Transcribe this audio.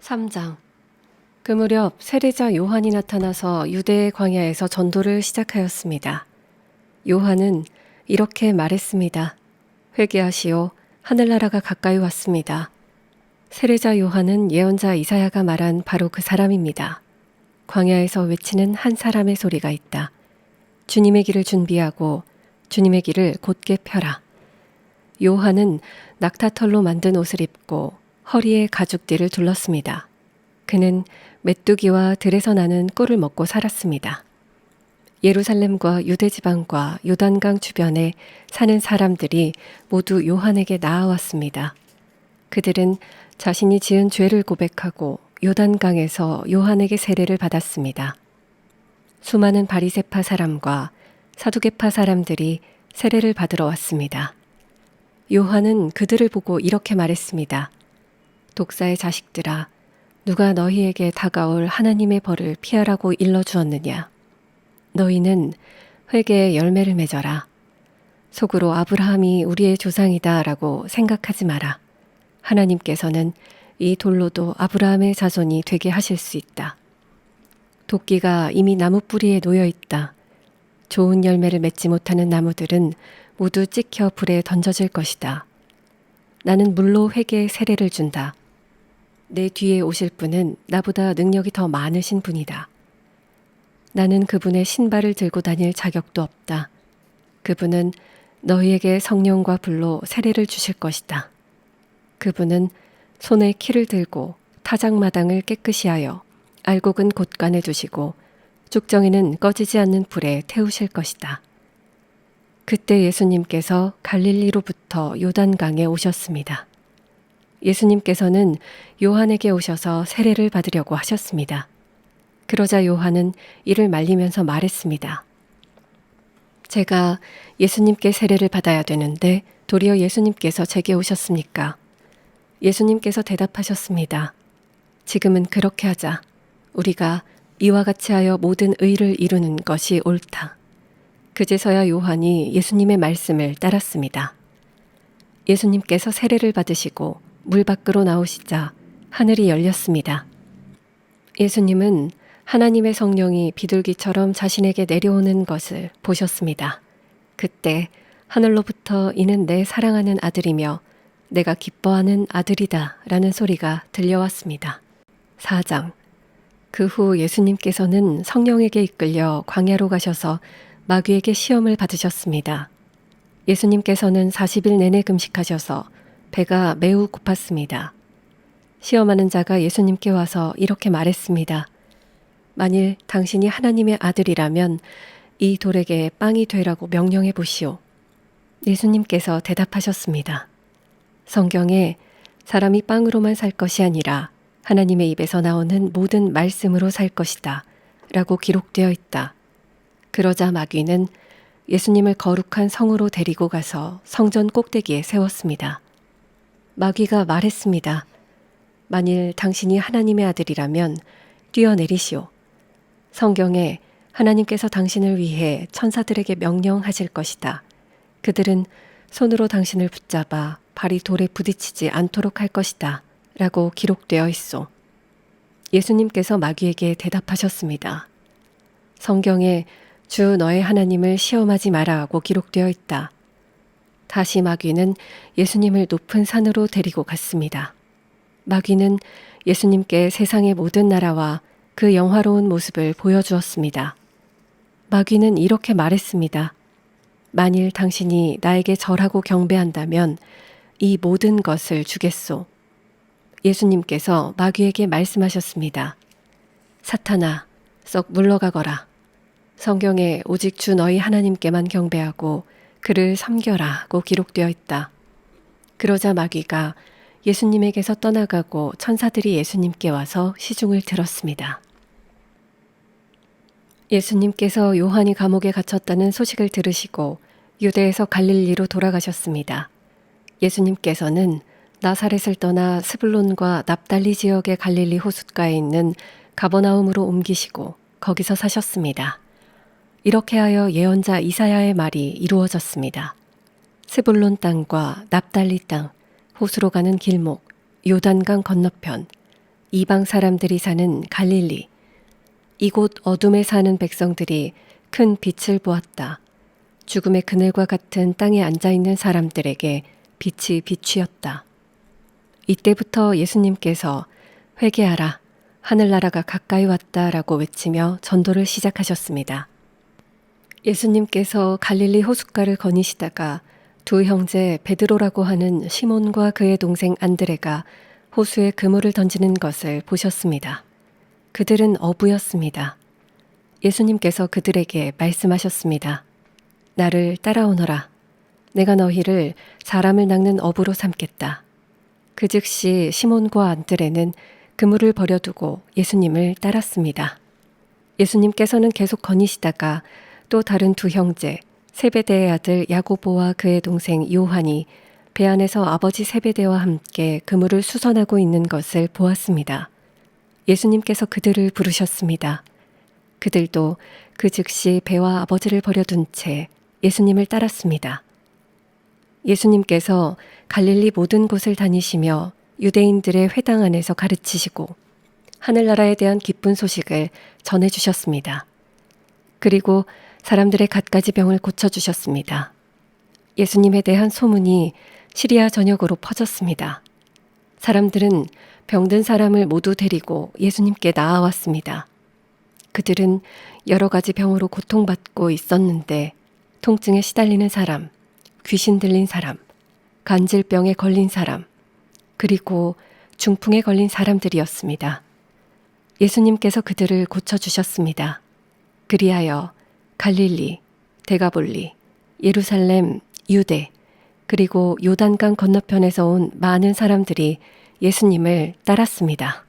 3장. 그 무렵 세례자 요한이 나타나서 유대의 광야에서 전도를 시작하였습니다. 요한은 이렇게 말했습니다. 회개하시오. 하늘나라가 가까이 왔습니다. 세례자 요한은 예언자 이사야가 말한 바로 그 사람입니다. 광야에서 외치는 한 사람의 소리가 있다. 주님의 길을 준비하고 주님의 길을 곧게 펴라. 요한은 낙타털로 만든 옷을 입고 허리에 가죽띠를 둘렀습니다. 그는 메뚜기와 들에서 나는 꿀을 먹고 살았습니다. 예루살렘과 유대지방과 요단강 주변에 사는 사람들이 모두 요한에게 나아왔습니다. 그들은 자신이 지은 죄를 고백하고 요단강에서 요한에게 세례를 받았습니다. 수많은 바리새파 사람과 사두개파 사람들이 세례를 받으러 왔습니다. 요한은 그들을 보고 이렇게 말했습니다. 독사의 자식들아, 누가 너희에게 다가올 하나님의 벌을 피하라고 일러주었느냐? 너희는 회개의 열매를 맺어라. 속으로 아브라함이 우리의 조상이다 라고 생각하지 마라. 하나님께서는 이 돌로도 아브라함의 자손이 되게 하실 수 있다. 도끼가 이미 나무 뿌리에 놓여 있다. 좋은 열매를 맺지 못하는 나무들은 모두 찍혀 불에 던져질 것이다. 나는 물로 회개의 세례를 준다. 내 뒤에 오실 분은 나보다 능력이 더 많으신 분이다. 나는 그분의 신발을 들고 다닐 자격도 없다. 그분은 너희에게 성령과 불로 세례를 주실 것이다. 그분은 손에 키를 들고 타작마당을 깨끗이 하여 알곡은 곳간에 두시고 쭉정이는 꺼지지 않는 불에 태우실 것이다. 그때 예수님께서 갈릴리로부터 요단강에 오셨습니다. 예수님께서는 요한에게 오셔서 세례를 받으려고 하셨습니다. 그러자 요한은 이를 말리면서 말했습니다. 제가 예수님께 세례를 받아야 되는데 도리어 예수님께서 제게 오셨습니까? 예수님께서 대답하셨습니다. 지금은 그렇게 하자. 우리가 이와 같이 하여 모든 의를 이루는 것이 옳다. 그제서야 요한이 예수님의 말씀을 따랐습니다. 예수님께서 세례를 받으시고 물 밖으로 나오시자 하늘이 열렸습니다. 예수님은 하나님의 성령이 비둘기처럼 자신에게 내려오는 것을 보셨습니다. 그때 하늘로부터 이는 내 사랑하는 아들이며 내가 기뻐하는 아들이다 라는 소리가 들려왔습니다. 4장. 그 후 예수님께서는 성령에게 이끌려 광야로 가셔서 마귀에게 시험을 받으셨습니다. 예수님께서는 40일 내내 금식하셔서 배가 매우 고팠습니다. 시험하는 자가 예수님께 와서 이렇게 말했습니다. 만일 당신이 하나님의 아들이라면 이 돌에게 빵이 되라고 명령해 보시오. 예수님께서 대답하셨습니다. 성경에 사람이 빵으로만 살 것이 아니라 하나님의 입에서 나오는 모든 말씀으로 살 것이다 라고 기록되어 있다. 그러자 마귀는 예수님을 거룩한 성으로 데리고 가서 성전 꼭대기에 세웠습니다. 마귀가 말했습니다. 만일 당신이 하나님의 아들이라면 뛰어내리시오. 성경에 하나님께서 당신을 위해 천사들에게 명령하실 것이다. 그들은 손으로 당신을 붙잡아 발이 돌에 부딪히지 않도록 할 것이다. 라고 기록되어 있소. 예수님께서 마귀에게 대답하셨습니다. 성경에 주 너의 하나님을 시험하지 마라 하고 기록되어 있다. 다시 마귀는 예수님을 높은 산으로 데리고 갔습니다. 마귀는 예수님께 세상의 모든 나라와 그 영화로운 모습을 보여주었습니다. 마귀는 이렇게 말했습니다. 만일 당신이 나에게 절하고 경배한다면 이 모든 것을 주겠소. 예수님께서 마귀에게 말씀하셨습니다. 사탄아, 썩 물러가거라. 성경에 오직 주 너희 하나님께만 경배하고 그를 섬겨라고 기록되어 있다. 그러자 마귀가 예수님에게서 떠나가고 천사들이 예수님께 와서 시중을 들었습니다. 예수님께서 요한이 감옥에 갇혔다는 소식을 들으시고 유대에서 갈릴리로 돌아가셨습니다. 예수님께서는 나사렛을 떠나 스불론과 납달리 지역의 갈릴리 호숫가에 있는 가버나움으로 옮기시고 거기서 사셨습니다. 이렇게 하여 예언자 이사야의 말이 이루어졌습니다. 스불론 땅과 납달리 땅, 호수로 가는 길목, 요단강 건너편, 이방 사람들이 사는 갈릴리. 이곳 어둠에 사는 백성들이 큰 빛을 보았다. 죽음의 그늘과 같은 땅에 앉아있는 사람들에게 빛이 비추었다. 이때부터 예수님께서 회개하라, 하늘나라가 가까이 왔다라고 외치며 전도를 시작하셨습니다. 예수님께서 갈릴리 호숫가를 거니시다가 두 형제 베드로라고 하는 시몬과 그의 동생 안드레가 호수에 그물을 던지는 것을 보셨습니다. 그들은 어부였습니다. 예수님께서 그들에게 말씀하셨습니다. 나를 따라오너라. 내가 너희를 사람을 낚는 어부로 삼겠다. 그 즉시 시몬과 안드레는 그물을 버려두고 예수님을 따랐습니다. 예수님께서는 계속 거니시다가 또 다른 두 형제 세베대의 아들 야고보와 그의 동생 요한이 배 안에서 아버지 세베대와 함께 그물을 수선하고 있는 것을 보았습니다. 예수님께서 그들을 부르셨습니다. 그들도 그 즉시 배와 아버지를 버려둔 채 예수님을 따랐습니다. 예수님께서 갈릴리 모든 곳을 다니시며 유대인들의 회당 안에서 가르치시고 하늘나라에 대한 기쁜 소식을 전해주셨습니다. 그리고 사람들의 갖가지 병을 고쳐주셨습니다. 예수님에 대한 소문이 시리아 전역으로 퍼졌습니다. 사람들은 병든 사람을 모두 데리고 예수님께 나아왔습니다. 그들은 여러 가지 병으로 고통받고 있었는데 통증에 시달리는 사람, 귀신 들린 사람, 간질병에 걸린 사람, 그리고 중풍에 걸린 사람들이었습니다. 예수님께서 그들을 고쳐주셨습니다. 그리하여 갈릴리, 데가볼리, 예루살렘, 유대, 그리고 요단강 건너편에서 온 많은 사람들이 예수님을 따랐습니다.